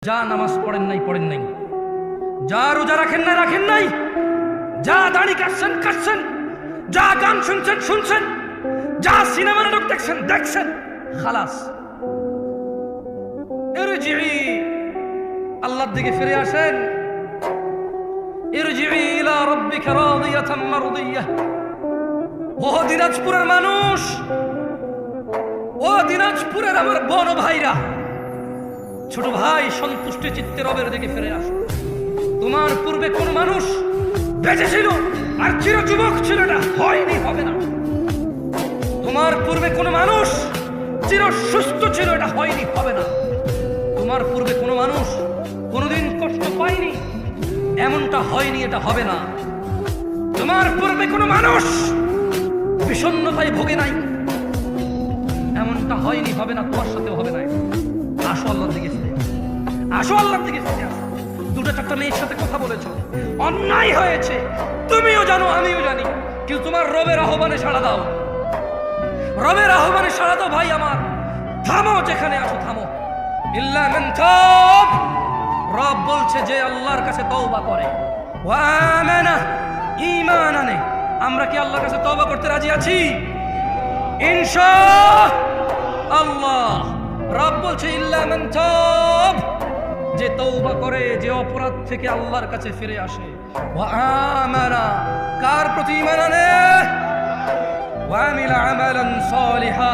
যা নামাজ পড়েন নাই, যা রোজা রাখেন নাই, যা দাড়ি কাটছেন, যা গান শুনছেন, যা সিনেমা নাটক দেখছেন, খালাস। ইরজিই, আল্লাহর দিকে ফিরে আসেন। ইরজিই ইলা রাব্বিকা রাদিয়াতাম মারদিয়াহ। ও দিনাজপুরের মানুষ, ও দিনাজপুরের আমার বড় ভাইরা, ছোট ভাই, সন্তুষ্টি চিত্তে রবের দিকে ফিরে আসো। তোমার পূর্বে কোন মানুষ বেঁচে ছিল আর চিরযুবক ছিল, এটা হয়নি, হবে না। তোমার পূর্বে কোন মানুষ চির সুস্থ ছিল, এটা হয়নি, হবে না। তোমার পূর্বে কোন মানুষ কোনদিন কষ্ট পায়নি, এমনটা হয়নি, এটা হবে না। তোমার পূর্বে কোন মানুষ বিষণ্ণতায় ভোগে নাই, এমনটা হয়নি, হবে না, তোমার সাথেও হবে না। আসো আল্লাহর দিকে ফিরে আসো, আল্লাহর দিকে ফিরে আসো। দুটো চারটা মেয়ের সাথে কথা বলেছো, অন্যায় হয়েছে, তুমিও জানো আমিও জানি, কিন্তু তোমার রবের আহ্বানে সাড়া দাও, রবের আহ্বানে সাড়া দাও। ভাই আমার, থামো, যেখানে আসো থামো। ইল্লা মান তাব, রব বলছে যে আল্লাহর কাছে তওবা করে, ওয়া আমানা, ঈমান আনে। আমরা কি আল্লাহর কাছে তওবা করতে রাজি আছি? ইনশাআল্লাহ। রব বলছে ইল্লা মান তাব, যে তওবা করে, যে অপরাধ থেকে আল্লাহর কাছে ফিরে আসে। ওয়া আমানা, কার প্রতি ঈমান আনে? ওয়া আমিলা আমালান সালিহা,